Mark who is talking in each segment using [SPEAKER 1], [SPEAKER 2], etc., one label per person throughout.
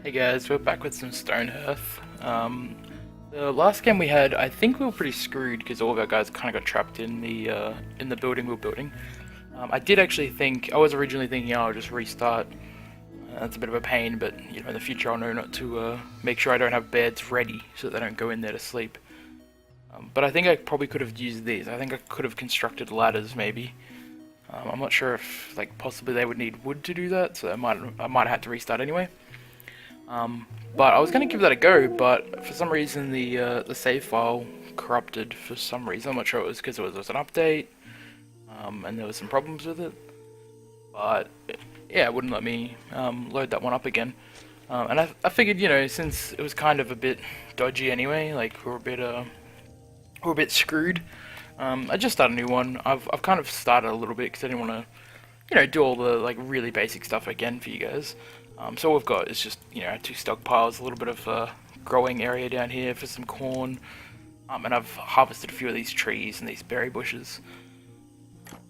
[SPEAKER 1] Hey guys, we're back with some Stonehearth. The last game we had, I think we were pretty screwed because all of our guys kind of got trapped in the building we were building. I did actually think, I was originally thinking, oh, I'll just restart. That's a bit of a pain, but you know, in the future I'll know not to make sure I don't have beds ready so that they don't go in there to sleep. But I think I probably could have used these. I think I could have constructed ladders maybe. I'm not sure if, like, possibly they would need wood to do that, so I might have had to restart anyway. But I was going to give that a go, but for some reason the save file corrupted for some reason. I'm not sure it was because it was an update, and there was some problems with it. But yeah, it wouldn't let me load that one up again. And I figured, you know, since it was kind of a bit dodgy anyway, like we're a bit screwed. I just started a new one. I've kind of started a little bit because I didn't want to, you know, do all the like really basic stuff again for you guys. So all we've got is just, you know, two stockpiles, a little bit of growing area down here for some corn, and I've harvested a few of these trees and these berry bushes.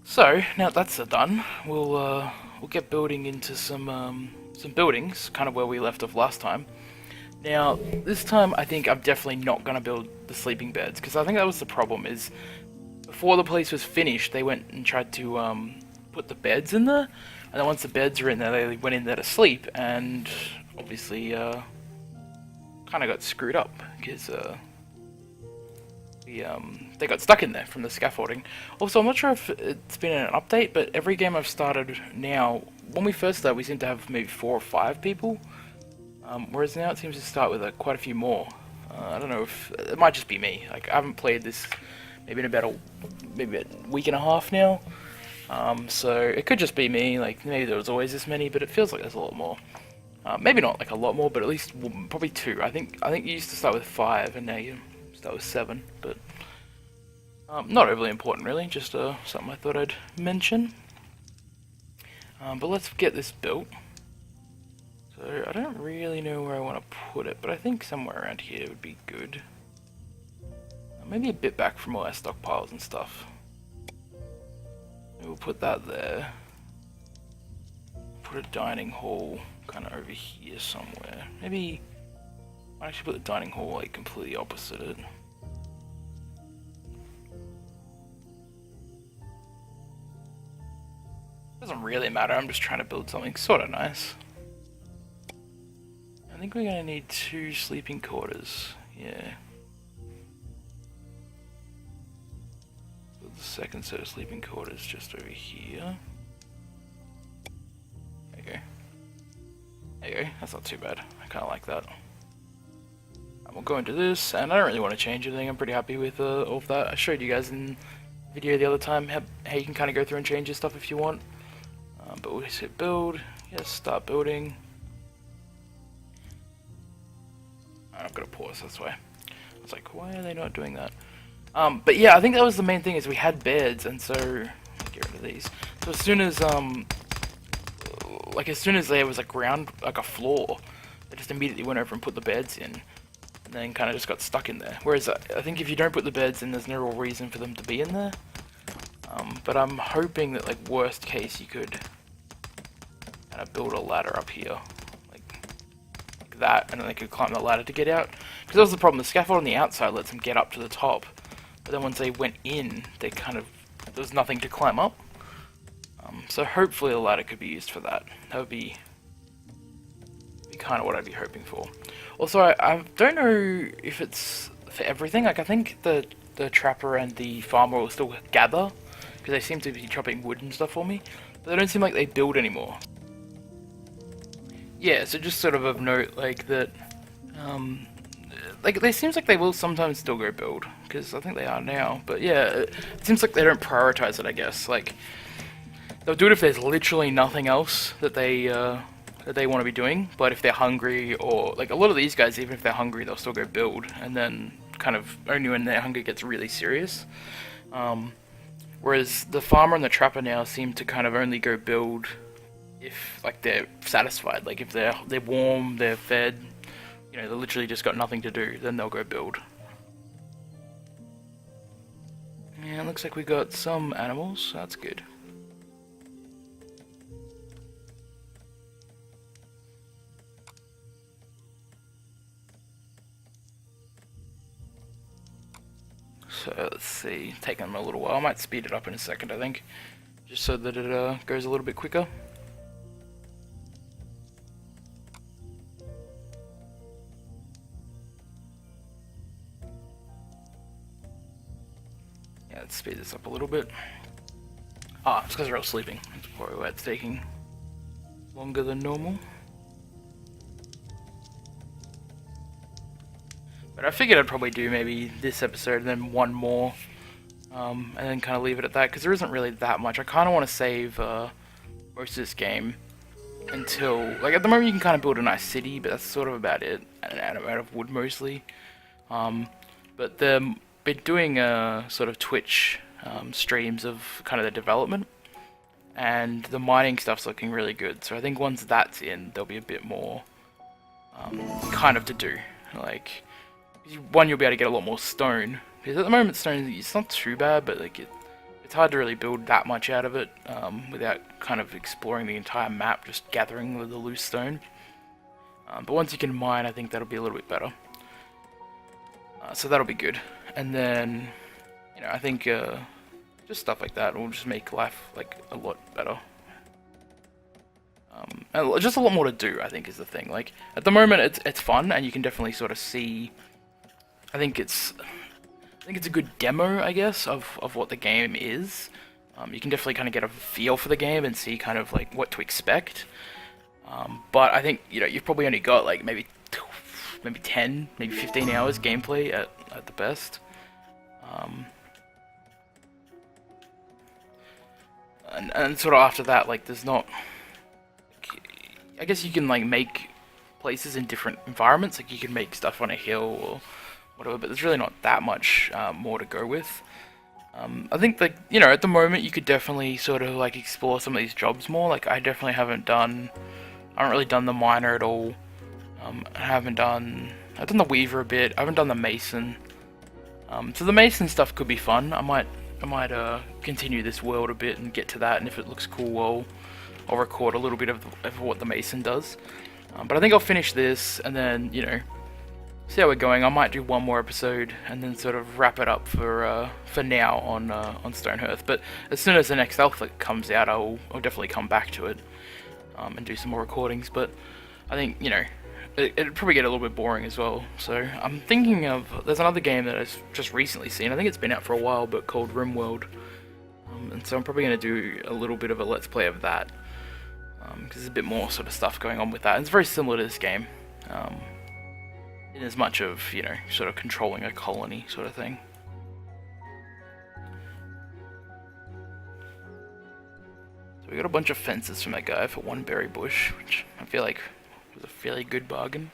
[SPEAKER 1] So now that that's done, we'll get building into some buildings, kind of where we left off last time. Now this time I think I'm definitely not gonna build the sleeping beds because I think that was the problem. Is before the place was finished, they went and tried to put the beds in there, and then once the beds are in there, they went in there to sleep, and obviously kind of got screwed up because they got stuck in there from the scaffolding. Also, I'm not sure if it's been in an update, but every game I've started now, when we first started, we seem to have maybe 4 or 5 people, whereas now it seems to start with quite a few more. I don't know if it might just be me. Like I haven't played this maybe in about maybe a week and a half now. So it could just be me, like maybe there was always this many, but it feels like there's a lot more. Maybe not like a lot more, but at least probably 2. I think you used to start with 5, and now you start with 7. But not overly important, really. Just something I thought I'd mention. But let's get this built. So I don't really know where I want to put it, but I think somewhere around here would be good. Maybe a bit back from all our stockpiles and stuff. We'll put that there. Put a dining hall kind of over here somewhere. Maybe I'll actually put the dining hall like completely opposite it. Doesn't really matter, I'm just trying to build something sort of nice. I think we're going to need 2 sleeping quarters. Yeah. The second set of sleeping quarters just over here. There you go. There you go, that's not too bad. I kind of like that. And we'll go into this, and I don't really want to change anything. I'm pretty happy with all of that. I showed you guys in the video the other time how you can kind of go through and change your stuff if you want. But we'll just hit build. Yes, start building. I've got to pause, that's why. I was like, why are they not doing that? But yeah, I think that was the main thing, is we had beds, and so get rid of these. So as soon as as soon as there was a ground, like a floor, they just immediately went over and put the beds in, and then kind of just got stuck in there. Whereas I think if you don't put the beds in, there's no real reason for them to be in there. But I'm hoping that, like, worst case, you could kind of build a ladder up here, like that, and then they could climb the ladder to get out. Because that was the problem. The scaffold on the outside lets them get up to the top. But then once they went in, they there was nothing to climb up. So hopefully the ladder could be used for that. That would be kind of what I'd be hoping for. Also, I don't know if it's for everything. Like, I think the trapper and the farmer will still gather, because they seem to be chopping wood and stuff for me. But they don't seem like they build anymore. Yeah, so just sort of note, like, that like, it seems like they will sometimes still go build, because I think they are now, but yeah, it seems like they don't prioritize it, I guess. Like, they'll do it if there's literally nothing else that they want to be doing, but if they're hungry, or, like, a lot of these guys, even if they're hungry, they'll still go build, and then kind of only when their hunger gets really serious. Whereas the farmer and the trapper now seem to kind of only go build if, like, they're satisfied, like, if they're warm, they're fed, you know, they literally just got nothing to do, then they'll go build. Yeah, it looks like we got some animals, so that's good. So let's see, taking them a little while. I might speed it up in a second, I think, just so that it goes a little bit quicker. Yeah, let's speed this up a little bit. Ah, it's because they're all sleeping. That's probably why it's taking longer than normal. But I figured I'd probably do maybe this episode and then one more, and then kind of leave it at that, because there isn't really that much. I kind of want to save most of this game until, like, at the moment you can kind of build a nice city, but that's sort of about it, and out of wood mostly. But they've been doing sort of Twitch streams of kind of the development, and the mining stuff's looking really good. So I think once that's in, there'll be a bit more kind of to do. Like, one, you'll be able to get a lot more stone, because at the moment stone, it's not too bad, but like it's hard to really build that much out of it without kind of exploring the entire map, just gathering the loose stone. But once you can mine, I think that'll be a little bit better. So that'll be good. And then, you know, I think just stuff like that will just make life like a lot better. And just a lot more to do, I think, is the thing. Like, at the moment it's fun, and you can definitely sort of see. I think it's a good demo, I guess, of what the game is. You can definitely kind of get a feel for the game and see kind of like what to expect. But I think, you know, you've probably only got like maybe 10, maybe 15 hours gameplay at the best. And sort of after that, like, there's not. I guess you can like make places in different environments. Like, you can make stuff on a hill or whatever, but there's really not that much more to go with. I think, like, you know, at the moment you could definitely sort of like explore some of these jobs more. Like, I definitely haven't really done the miner at all. I've done the weaver a bit. I haven't done the mason. So the mason stuff could be fun. I might continue this world a bit and get to that, and if it looks cool, I'll record a little bit of what the mason does. But I think I'll finish this and then, you know, see how we're going. I might do one more episode and then sort of wrap it up for now on Stonehearth. But as soon as the next alpha comes out, I'll definitely come back to it and do some more recordings. But I think, you know, it'd probably get a little bit boring as well. So I'm thinking of, there's another game that I've just recently seen. I think it's been out for a while, but called RimWorld. And so I'm probably going to do a little bit of a let's play of that, because there's a bit more sort of stuff going on with that. And it's very similar to this game. In as much of, you know, sort of controlling a colony sort of thing. So we got a bunch of fences from that guy for one berry bush, which I feel like was a fairly good bargain.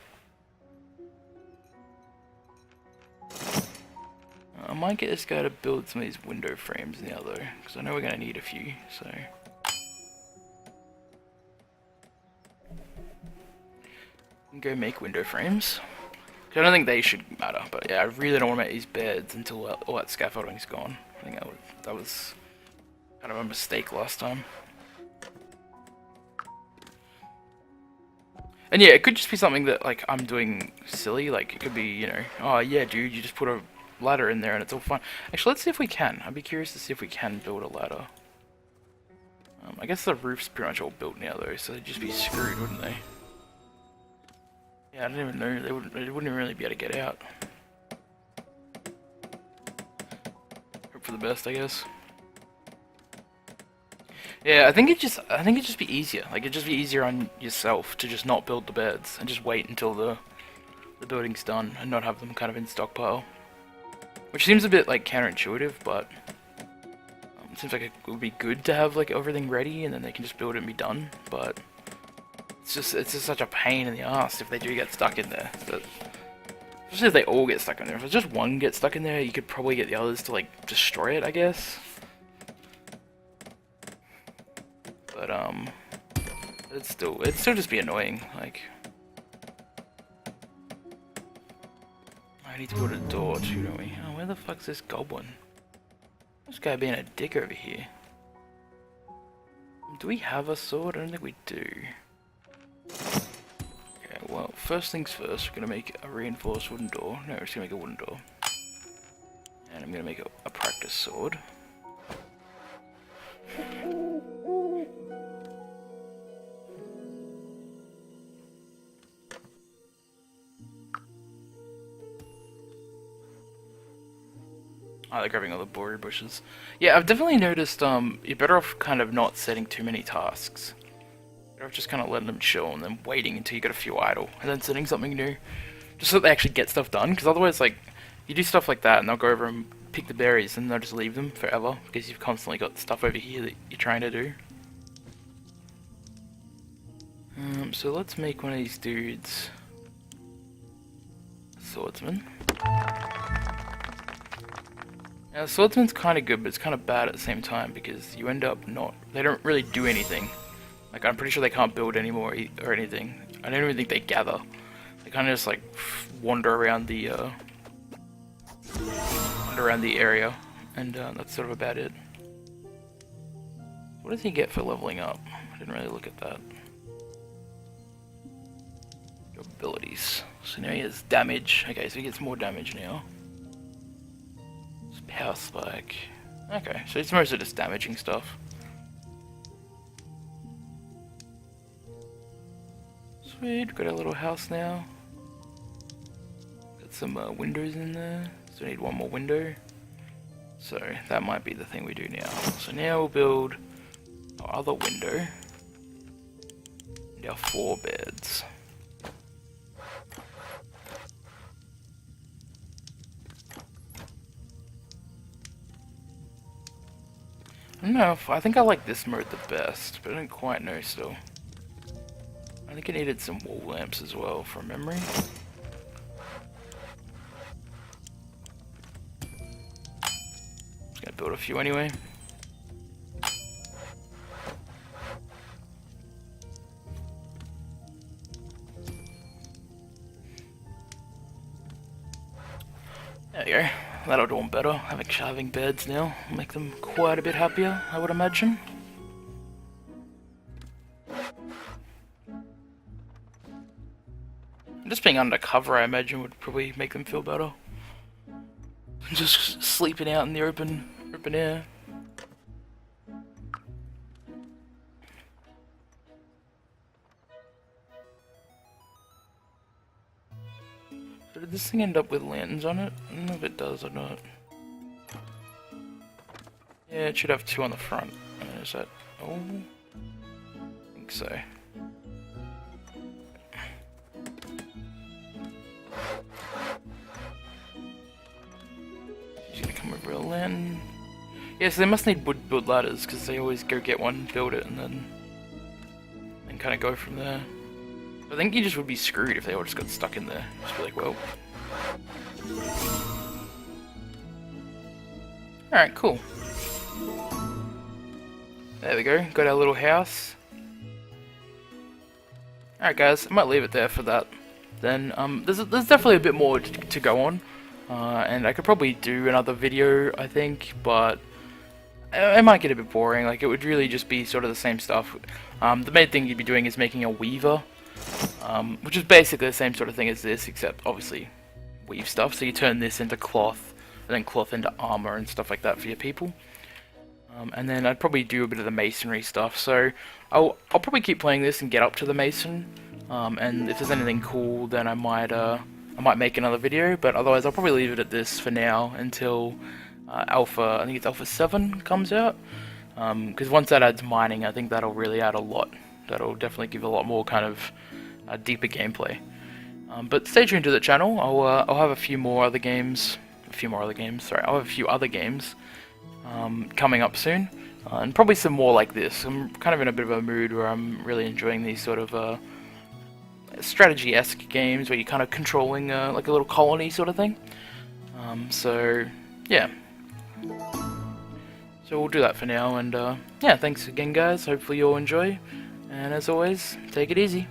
[SPEAKER 1] I might get this guy to build some of these window frames now though, because I know we're going to need a few, so. Go make window frames. I don't think they should matter, but yeah, I really don't want to make these beds until all that scaffolding's gone. I think that was kind of a mistake last time. And yeah, it could just be something that, like, I'm doing silly. Like, it could be, you know, oh yeah, dude, you just put a ladder in there and it's all fine. Actually, let's see if we can. I'd be curious to see if we can build a ladder. I guess the roof's pretty much all built now though, so they'd just be screwed, wouldn't they? Yeah, I didn't even know, they wouldn't really be able to get out. Hope for the best, I guess. Yeah, I think it'd just be easier. Like, it'd just be easier on yourself to just not build the beds and just wait until the building's done and not have them kind of in stockpile. Which seems a bit like counterintuitive, but it seems like it would be good to have like everything ready and then they can just build it and be done. But it's just such a pain in the ass if they do get stuck in there. But especially if they all get stuck in there. If just one gets stuck in there, you could probably get the others to like destroy it, I guess. But it'd still just be annoying. Like, I need to build a door too, don't we? Oh, where the fuck's this goblin? This guy being a dick over here. Do we have a sword? I don't think we do. Okay, well, first things first, we're gonna make a reinforced wooden door. No, we're just gonna make a wooden door. And I'm gonna make a practice sword. Oh, they're grabbing all the borer bushes. Yeah, I've definitely noticed you're better off kind of not setting too many tasks. Better off just kind of letting them chill and then waiting until you get a few idle, and then setting something new. Just so they actually get stuff done, because otherwise, like, you do stuff like that and they'll go over and pick the berries and they'll just leave them forever, because you've constantly got stuff over here that you're trying to do. So let's make one of these dudes a swordsman. Now, swordsman's kind of good, but it's kind of bad at the same time, because you end up they don't really do anything. Like, I'm pretty sure they can't build anymore or anything. I don't even think they gather. They kind of just, like, wander around the area, and that's sort of about it. What does he get for leveling up? I didn't really look at that. Abilities. So now he has damage. Okay, so he gets more damage now. Power spike. Okay, so it's mostly just damaging stuff. Sweet, got our little house now. Got some windows in there. So we need one more window. So that might be the thing we do now. So now we'll build our other window. And our 4 beds. I don't know, I think I like this mode the best, but I don't quite know still. I think it needed some wall lamps as well, from memory. Just gonna build a few anyway. There we go. That'll do them better. Having beds now will make them quite a bit happier, I would imagine. Just being undercover, I imagine, would probably make them feel better. Just sleeping out in the open air. So did this thing end up with lanterns on it? I don't know if it does or not. Yeah, it should have 2 on the front. Is that... Oh... I think so. She's gonna come over a lantern. Yeah, so they must need wood build ladders, because they always go get one, build it, and then kind of go from there. I think you just would be screwed if they all just got stuck in there. Just be like, well... Alright, cool. There we go, got our little house. Alright guys, I might leave it there for that. Then, there's definitely a bit more to go on. And I could probably do another video, I think, but... it might get a bit boring, like it would really just be sort of the same stuff. The main thing you'd be doing is making a weaver. Which is basically the same sort of thing as this, except obviously weave stuff. So you turn this into cloth, and then cloth into armor and stuff like that for your people. And then I'd probably do a bit of the masonry stuff. So I'll probably keep playing this and get up to the mason. And if there's anything cool, then I might make another video. But otherwise, I'll probably leave it at this for now until Alpha. I think it's Alpha 7 comes out. Because once that adds mining, I think that'll really add a lot. That'll definitely give a lot more kind of deeper gameplay. But stay tuned to the channel. I'll have a few other games coming up soon, and probably some more like this. I'm kind of in a bit of a mood where I'm really enjoying these sort of strategy-esque games where you're kind of controlling like a little colony sort of thing. So yeah. So we'll do that for now, and yeah, thanks again guys, hopefully you'll enjoy, and as always, take it easy.